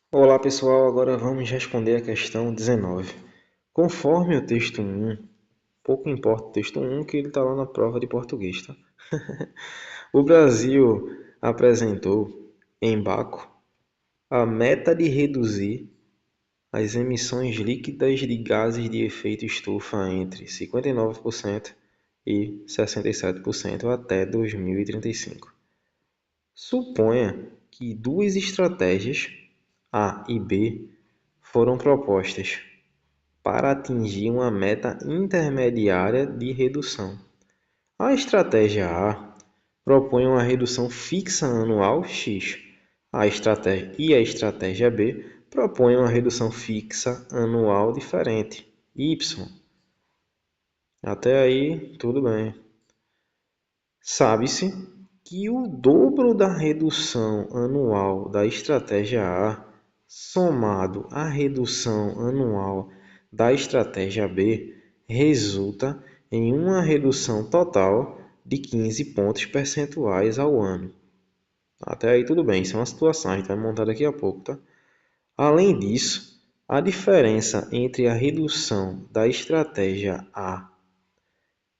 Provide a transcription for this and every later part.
Olá pessoal, agora vamos responder a questão 19. Conforme o texto 1, pouco importa o texto 1 que ele está lá na prova de português, tá? O Brasil apresentou em Baco a meta de reduzir as emissões líquidas de gases de efeito estufa entre 59% e 67% até 2035. Suponha que duas estratégias, A e B, foram propostas para atingir uma meta intermediária de redução. A estratégia A propõe uma redução fixa anual X. A estratégia B propõe uma redução fixa anual diferente, Y. Até aí, tudo bem. Sabe-se que o dobro da redução anual da estratégia A, somado à redução anual da estratégia B, resulta em uma redução total de 15 pontos percentuais ao ano. Até aí tudo bem, isso é uma situação, a gente vai montar daqui a pouco, tá? Além disso, a diferença entre a redução da estratégia A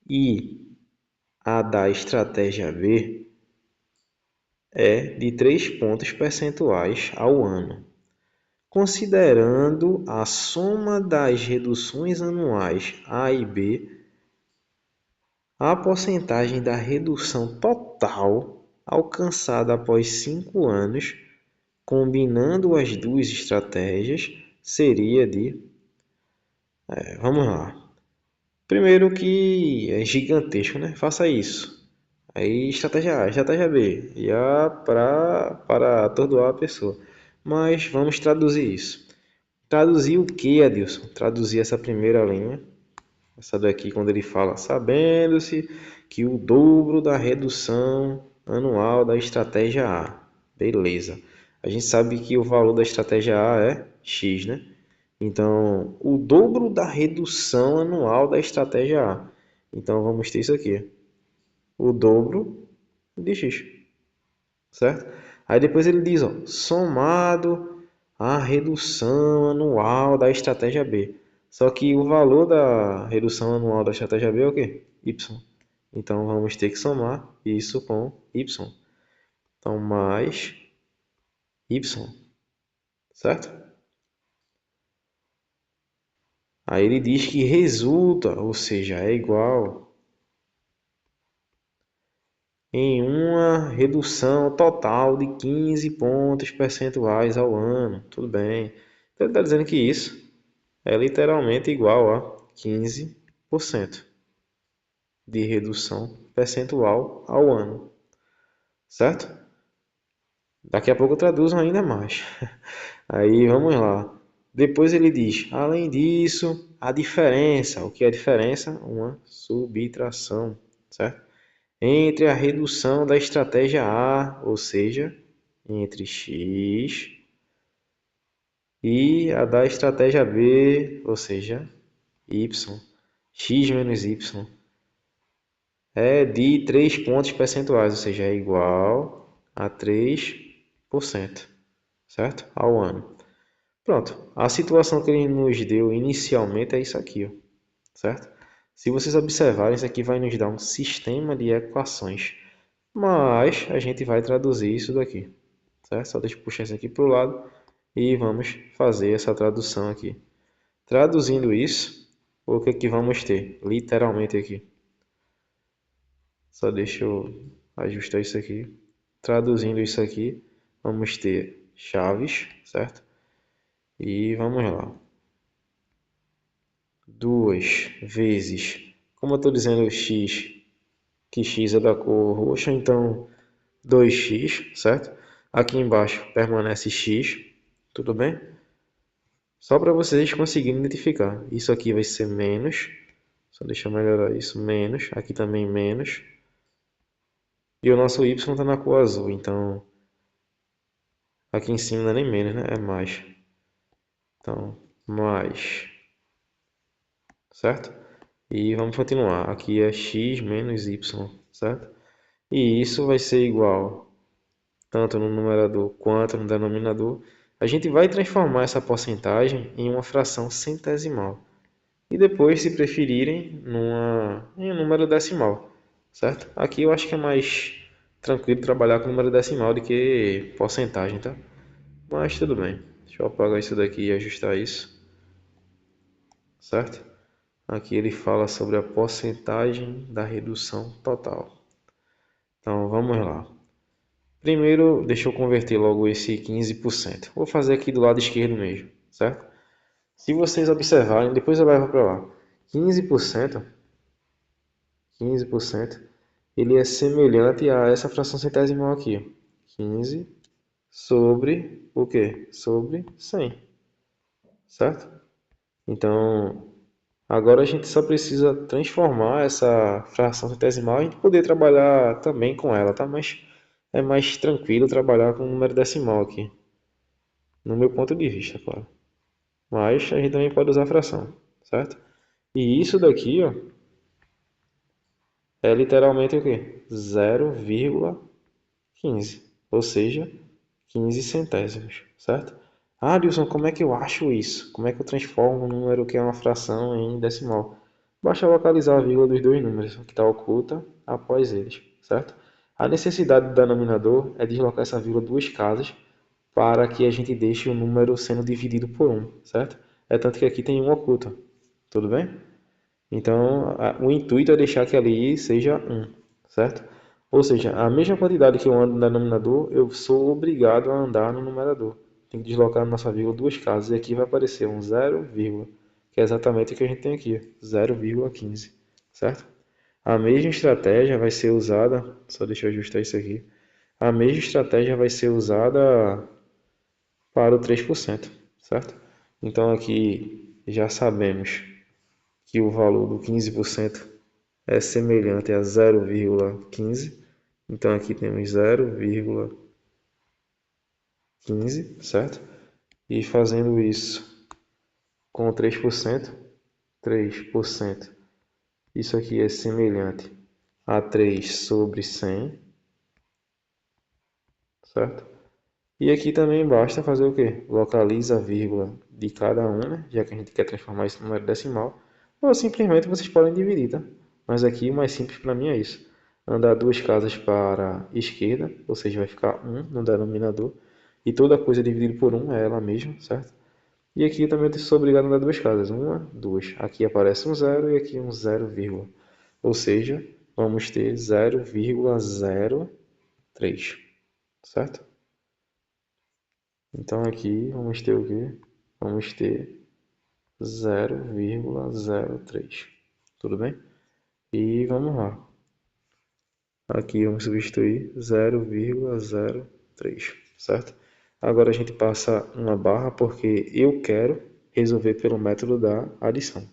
e a da estratégia B é de 3 pontos percentuais ao ano. Considerando a soma das reduções anuais A e B, a porcentagem da redução total alcançada após 5 anos, combinando as duas estratégias, seria de... vamos lá. Primeiro que é gigantesco, né? Faça isso. Aí estratégia A, estratégia B. E A para atordoar a pessoa. Mas vamos traduzir isso. Traduzir o que, Adilson? Traduzir essa primeira linha. Essa daqui quando ele fala, sabendo-se que o dobro da redução anual da estratégia A. Beleza. A gente sabe que o valor da estratégia A é X, né? Então, o dobro da redução anual da estratégia A. Então, vamos ter isso aqui. O dobro de X, certo? Aí depois ele diz, ó, somado à redução anual da estratégia B. Só que o valor da redução anual da estratégia B é o quê? Y. Então, vamos ter que somar isso com Y. Então, mais Y, certo? Aí ele diz que resulta, ou seja, é igual em uma redução total de 15 pontos percentuais ao ano. Tudo bem. Então ele está dizendo que isso é literalmente igual a 15% de redução percentual ao ano. Certo? Daqui a pouco eu traduzo ainda mais. Aí vamos lá. Depois ele diz, além disso, a diferença. O que é a diferença? Uma subtração, certo? Entre a redução da estratégia A, ou seja, entre X, e a da estratégia B, ou seja, Y. X menos Y é de 3 pontos percentuais, ou seja, é igual a 3%, certo? Ao ano. Pronto, a situação que ele nos deu inicialmente é isso aqui, ó, certo? Se vocês observarem, isso aqui vai nos dar um sistema de equações, mas a gente vai traduzir isso daqui, certo? Só deixa eu puxar isso aqui para o lado e vamos fazer essa tradução aqui. Traduzindo isso, o que é que vamos ter? Literalmente aqui. Só deixa eu ajustar isso aqui. Traduzindo isso aqui, vamos ter chaves, certo? E vamos lá. 2 vezes, como eu estou dizendo x, que x é da cor roxa, então 2x, certo? Aqui embaixo permanece x, tudo bem? Só para vocês conseguirem identificar. Isso aqui vai ser menos, só deixa eu melhorar isso, menos, aqui também menos. E o nosso y está na cor azul, então aqui em cima não é nem menos, né? É mais. Então, mais, certo? E vamos continuar. Aqui é x menos y, certo? E isso vai ser igual, tanto no numerador quanto no denominador, A gente vai transformar essa porcentagem em uma fração centesimal. E depois, se preferirem, em um número decimal, certo? Aqui eu acho que é mais tranquilo trabalhar com número decimal do que porcentagem, tá? Mas tudo bem. Deixa eu apagar isso daqui e ajustar isso, certo? Aqui ele fala sobre a porcentagem da redução total. Então vamos lá. Primeiro, deixa eu converter logo esse 15%. Vou fazer aqui do lado esquerdo mesmo, certo? Se vocês observarem, depois eu levo para lá. 15%, 15%, ele é semelhante a essa fração centesimal aqui, ó. 15 sobre o quê? Sobre 100, certo? Então, agora a gente só precisa transformar essa fração centesimal e a gente poder trabalhar também com ela, tá? Mas é mais tranquilo trabalhar com o número decimal aqui, no meu ponto de vista, claro. Mas a gente também pode usar fração, certo? E isso daqui, ó, é literalmente o quê? 0,15, ou seja, 15 centésimos, certo? Ah, Adilson, como é que eu acho isso? Como é que eu transformo um número que é uma fração em decimal? Basta localizar a vírgula dos dois números que está oculta após eles, certo? A necessidade do denominador é deslocar essa vírgula duas casas para que a gente deixe o número sendo dividido por um, certo? É tanto que aqui tem um oculto, tudo bem? Então, o intuito é deixar que ali seja um, certo? Ou seja, a mesma quantidade que eu ando no denominador, eu sou obrigado a andar no numerador. Tem que deslocar na nossa vírgula duas casas. E aqui vai aparecer um zero, vírgula, que é exatamente o que a gente tem aqui, 0,15, certo? A mesma estratégia vai ser usada, só deixa eu ajustar isso aqui. A mesma estratégia vai ser usada para o 3%, certo? Então aqui já sabemos que o valor do 15% é semelhante a 0,15. Então aqui temos 0,15, certo? E fazendo isso com 3%, 3%, isso aqui é semelhante a 3 sobre 100, certo? E aqui também basta fazer o quê? Localiza a vírgula de cada um, né? Já que a gente quer transformar isso em número decimal. Ou simplesmente vocês podem dividir, tá? Mas aqui o mais simples para mim é isso. Andar duas casas para a esquerda, ou seja, vai ficar 1 no denominador. E toda coisa dividida por 1 é ela mesma, certo? E aqui eu também sou obrigado a andar duas casas. Uma, duas. Aqui aparece um zero e aqui um zero, vírgula. Ou seja, vamos ter 0,03, certo? Então aqui vamos ter o quê? Vamos ter 0,03. Tudo bem? E vamos lá. Aqui vamos substituir 0,03, certo? Agora a gente passa uma barra porque eu quero resolver pelo método da adição,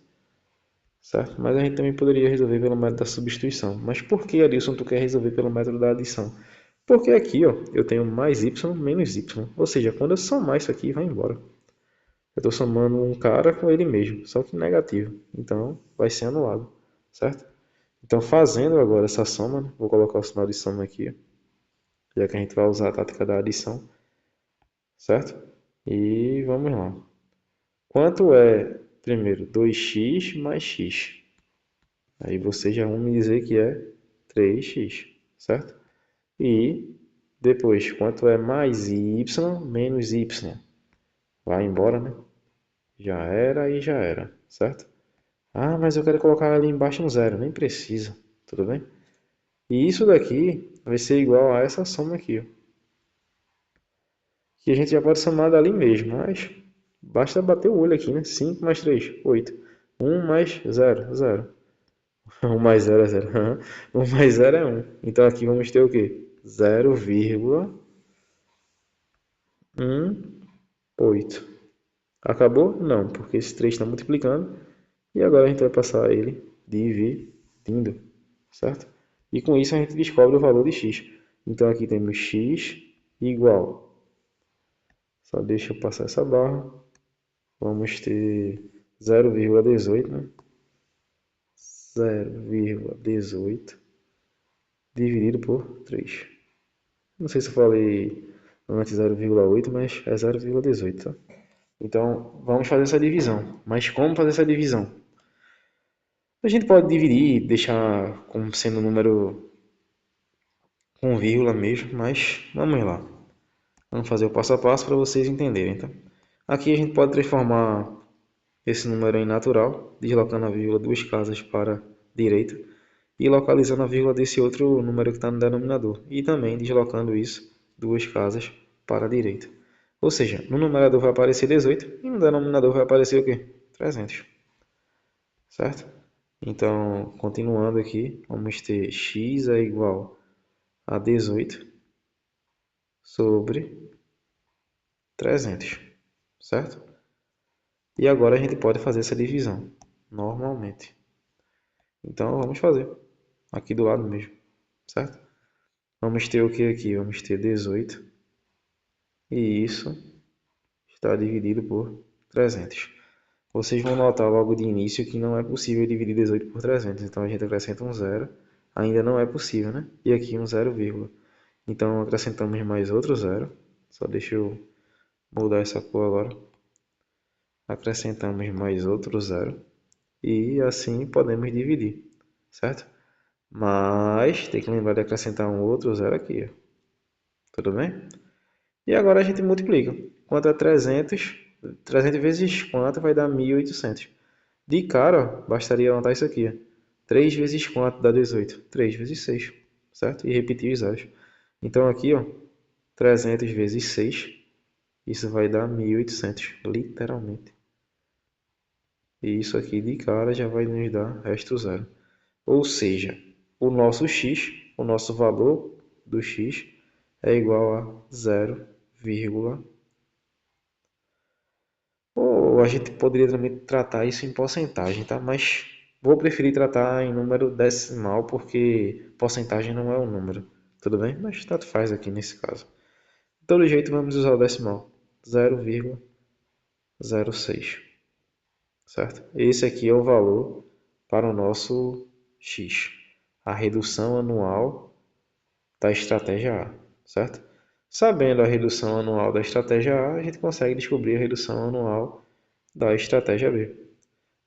certo? Mas a gente também poderia resolver pelo método da substituição. Mas por que, Adilson, tu quer resolver pelo método da adição? Porque aqui, ó, eu tenho mais y menos y. Ou seja, quando eu somar isso aqui, vai embora. Eu estou somando um cara com ele mesmo, só que negativo. Então, vai ser anulado, certo? Então, fazendo agora essa soma, né? Vou colocar o sinal de soma aqui, já que a gente vai usar a tática da adição, certo? E vamos lá. Quanto é, primeiro, 2x mais x? Aí você já vai me dizer que é 3x, certo? E depois, quanto é mais y menos y? Vai embora, né? Já era e já era, certo? Ah, mas eu quero colocar ali embaixo um zero. Nem precisa, tudo bem? E isso daqui vai ser igual a essa soma aqui, ó. Que a gente já pode somar dali mesmo, mas basta bater o olho aqui, né? 5 mais 3, 8. 1 mais 0, 0. 1 mais 0 é 0. 1 mais 0 é 1. Então aqui vamos ter o quê? 0,18. Acabou? Não, porque esse 3 está multiplicando. E agora a gente vai passar ele dividindo, certo? E com isso a gente descobre o valor de x. Então aqui temos x igual. Só deixa eu passar essa barra. Vamos ter 0,18, né? 0,18 dividido por 3. Não sei se eu falei Antes 0,8, mas é 0,18, tá? Então, vamos fazer essa divisão. Mas como fazer essa divisão? A gente pode dividir, deixar como sendo um número com vírgula mesmo, mas vamos lá. Vamos fazer o passo a passo para vocês entenderem, tá? Aqui a gente pode transformar esse número em natural, deslocando a vírgula duas casas para a direita e localizando a vírgula desse outro número que está no denominador. E também deslocando isso duas casas para a direita. Ou seja, no numerador vai aparecer 18 e no denominador vai aparecer o quê? 300. Certo? Então, continuando aqui, vamos ter x é igual a 18 sobre 300. Certo? E agora a gente pode fazer essa divisão, normalmente. Então, vamos fazer. Aqui do lado mesmo. Certo? Vamos ter o que aqui? Vamos ter 18. E isso está dividido por 300. Vocês vão notar logo de início que não é possível dividir 18 por 300. Então a gente acrescenta um zero. Ainda não é possível, né? E aqui um zero, vírgula. Então acrescentamos mais outro zero. Só deixa eu mudar essa cor agora. Acrescentamos mais outro zero. E assim podemos dividir, certo? Mas tem que lembrar de acrescentar um outro zero aqui, ó. Tudo bem? E agora a gente multiplica. Quanto a 300, 300 vezes quanto vai dar 1.800. De cara, ó, bastaria anotar isso aqui. Ó. 3 vezes quanto dá 18? 3 vezes 6, certo? E repetir os zeros. Então aqui, ó, 300 vezes 6, isso vai dar 1.800, literalmente. E isso aqui de cara já vai nos dar resto zero. Ou seja, o nosso x, o nosso valor do x é igual a 0, ou a gente poderia também tratar isso em porcentagem, tá? Mas vou preferir tratar em número decimal porque porcentagem não é um número, tudo bem? Mas tanto faz aqui nesse caso. De todo jeito, vamos usar o decimal, 0,06, certo? Esse aqui é o valor para o nosso x, a redução anual da estratégia A, certo? Sabendo a redução anual da estratégia A, a gente consegue descobrir a redução anual da estratégia B.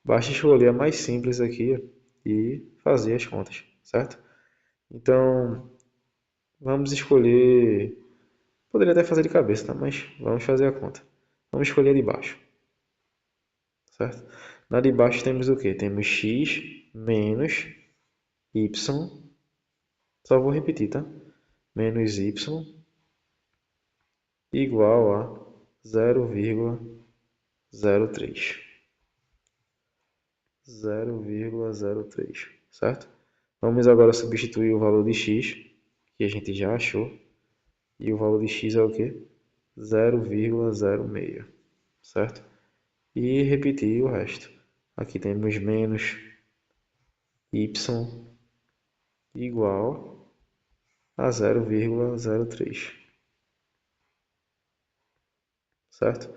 Basta escolher a mais simples aqui e fazer as contas, certo? Então, vamos escolher... Poderia até fazer de cabeça, tá? Mas vamos fazer a conta. Vamos escolher a de baixo, certo? Na de baixo temos o quê? Temos x menos y. Só vou repetir, tá? Menos y igual a 0,03. 0,03, certo? Vamos agora substituir o valor de x, que a gente já achou, e o valor de x é o quê? 0,06, certo? E repetir o resto. Aqui temos menos y igual a 0,03, certo?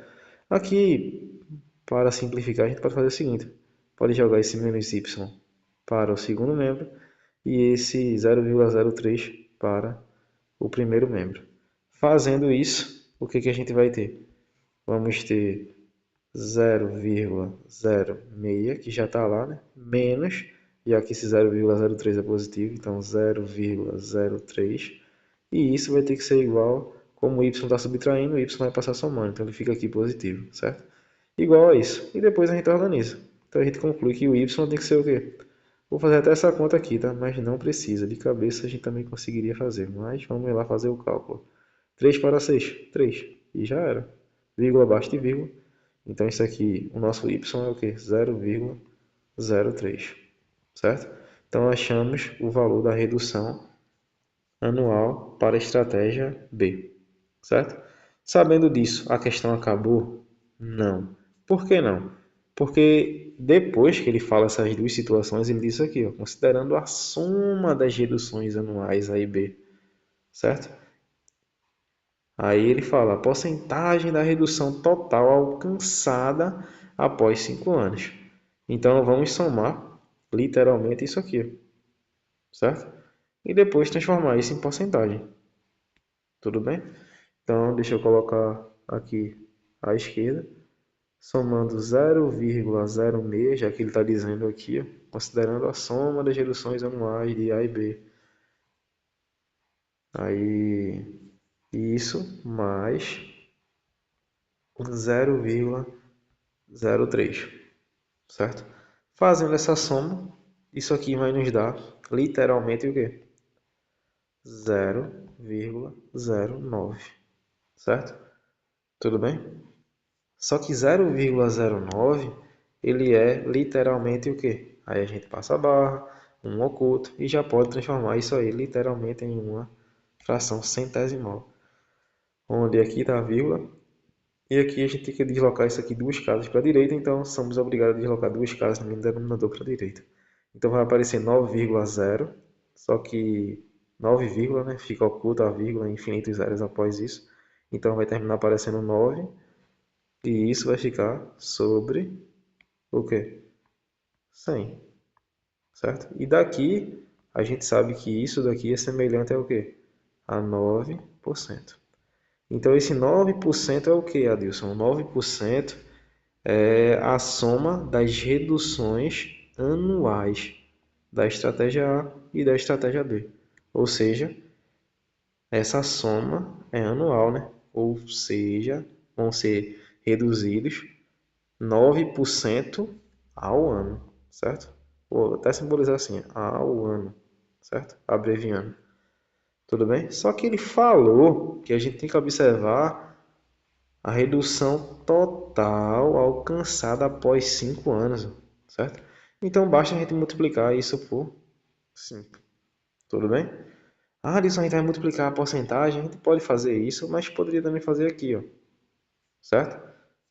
Aqui, para simplificar, a gente pode fazer o seguinte. Pode jogar esse menos y para o segundo membro e esse 0,03 para o primeiro membro. Fazendo isso, o que a gente vai ter? Vamos ter 0,06, que já está lá, né? Menos, já que esse 0,03 é positivo, então 0,03. E isso vai ter que ser igual, como o y está subtraindo, o y vai passar somando, então ele fica aqui positivo, certo? Igual a isso. E depois a gente organiza. Então a gente conclui que o y tem que ser o quê? Vou fazer até essa conta aqui, tá? Mas não precisa. De cabeça a gente também conseguiria fazer. Mas vamos lá fazer o cálculo. 3 para 6, 3. E já era. Vírgula abaixo de vírgula. Então isso aqui, o nosso y é o quê? 0,03. Certo? Então achamos o valor da redução anual para a estratégia B. Certo? Sabendo disso, a questão acabou? Não. Por que não? Porque depois que ele fala essas duas situações, ele diz aqui, ó, considerando a soma das reduções anuais A e B, certo? Aí ele fala a porcentagem da redução total alcançada após 5 anos. Então vamos somar literalmente isso aqui, certo? E depois transformar isso em porcentagem. Tudo bem? Então, deixa eu colocar aqui à esquerda, somando 0,06, já que ele está dizendo aqui, ó, considerando a soma das reduções anuais de A e B. Aí, isso mais 0,03, certo? Fazendo essa soma, isso aqui vai nos dar literalmente o quê? 0,09, certo? Tudo bem? Só que 0,09 ele é literalmente o quê? Aí a gente passa a barra, um oculto e já pode transformar isso aí literalmente em uma fração centesimal. Onde aqui está a vírgula e aqui a gente tem que deslocar isso aqui duas casas para a direita, então somos obrigados a deslocar duas casas no denominador para a direita. Então vai aparecer 9,0, só que 9, né? Fica oculta a vírgula, infinitos zeros após isso. Então vai terminar aparecendo 9 e isso vai ficar sobre o quê? 100, certo? E daqui a gente sabe que isso daqui é semelhante ao quê? A 9%. Então esse 9% é o que, Adilson? 9% é a soma das reduções anuais da estratégia A e da estratégia B. Ou seja, essa soma é anual, né? Ou seja, vão ser reduzidos 9% ao ano, certo? Vou até simbolizar assim, ao ano, certo? Abreviando. Tudo bem? Só que ele falou que a gente tem que observar a redução total alcançada após 5 anos, certo? Então basta a gente multiplicar isso por 5. Tudo bem? Ah, Alisson, a gente vai multiplicar a porcentagem, a gente pode fazer isso, mas poderia também fazer aqui, ó, certo?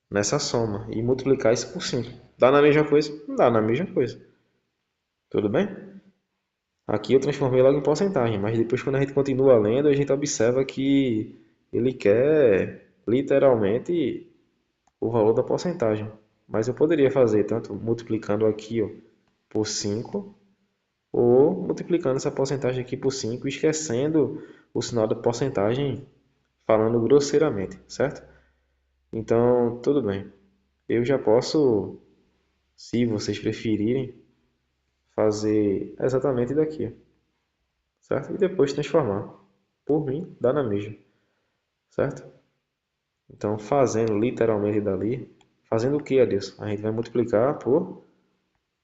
Nessa soma e multiplicar isso por 5. Dá na mesma coisa? Não dá na mesma coisa. Tudo bem? Aqui eu transformei logo em porcentagem, mas depois quando a gente continua lendo, a gente observa que ele quer literalmente o valor da porcentagem. Mas eu poderia fazer tanto multiplicando aqui, ó, por 5 ou multiplicando essa porcentagem aqui por 5, esquecendo o sinal da porcentagem, falando grosseiramente, certo? Então, tudo bem. Eu já posso, se vocês preferirem, fazer exatamente daqui, certo? E depois transformar. Por mim, dá na mesma, certo? Então, fazendo literalmente dali, fazendo o que, Adilson? A gente vai multiplicar por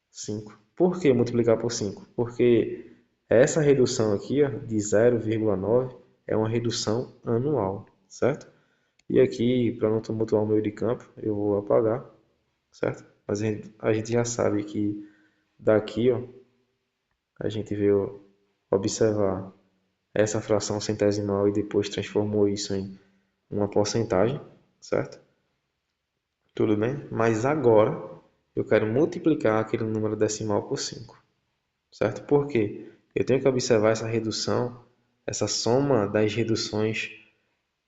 5. Por que multiplicar por 5? Porque essa redução aqui, ó, de 0,9 é uma redução anual, certo? E aqui, para não tumultuar o meio de campo, eu vou apagar, certo? Mas a gente já sabe que daqui, ó, a gente veio observar essa fração centesimal e depois transformou isso em uma porcentagem, certo? Tudo bem? Mas agora eu quero multiplicar aquele número decimal por 5, certo? Por quê? Eu tenho que observar essa redução, essa soma das reduções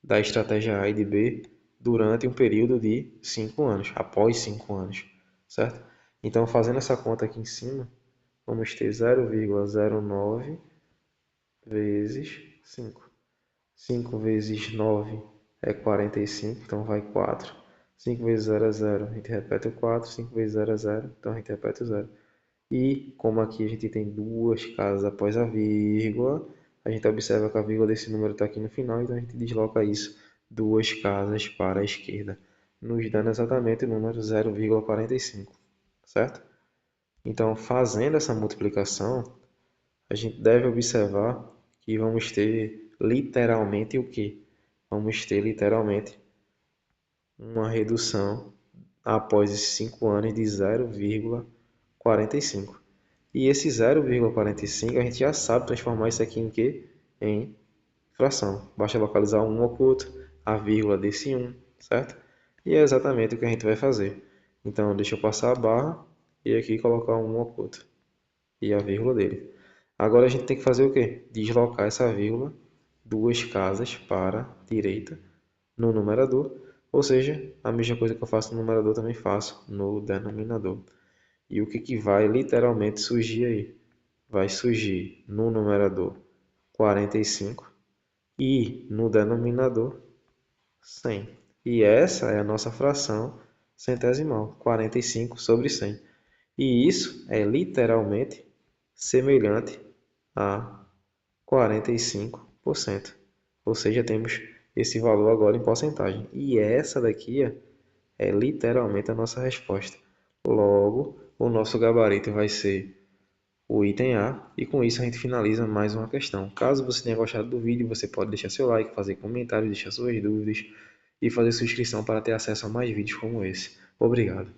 da estratégia A e de B durante um período de 5 anos, após 5 anos, certo? Então, fazendo essa conta aqui em cima, vamos ter 0,09 vezes 5. 5 vezes 9 é 45, então vai 4. 5 vezes 0 é 0, a gente repete o 4. 5 vezes 0 é 0, então a gente repete o 0. E como aqui a gente tem duas casas após a vírgula, a gente observa que a vírgula desse número está aqui no final, então a gente desloca isso duas casas para a esquerda, nos dando exatamente o número 0,45, certo? Então, fazendo essa multiplicação, a gente deve observar que vamos ter literalmente o quê? Vamos ter literalmente uma redução após esses 5 anos de 0,45. E esse 0,45 a gente já sabe transformar isso aqui em quê? Em fração. Basta localizar um oculto, a vírgula desse 1, certo? E é exatamente o que a gente vai fazer. Então, deixa eu passar a barra e aqui colocar um oculto e a vírgula dele. Agora a gente tem que fazer o quê? Deslocar essa vírgula duas casas para a direita no numerador, ou seja, a mesma coisa que eu faço no numerador também faço no denominador. E o que, que vai literalmente surgir aí? Vai surgir no numerador 45 e no denominador 100. E essa é a nossa fração centesimal, 45 sobre 100. E isso é literalmente semelhante a 45%. Ou seja, temos esse valor agora em porcentagem. E essa daqui é literalmente a nossa resposta. Logo, o nosso gabarito vai ser o item A, e com isso a gente finaliza mais uma questão. Caso você tenha gostado do vídeo, você pode deixar seu like, fazer comentários, deixar suas dúvidas e fazer sua inscrição para ter acesso a mais vídeos como esse. Obrigado.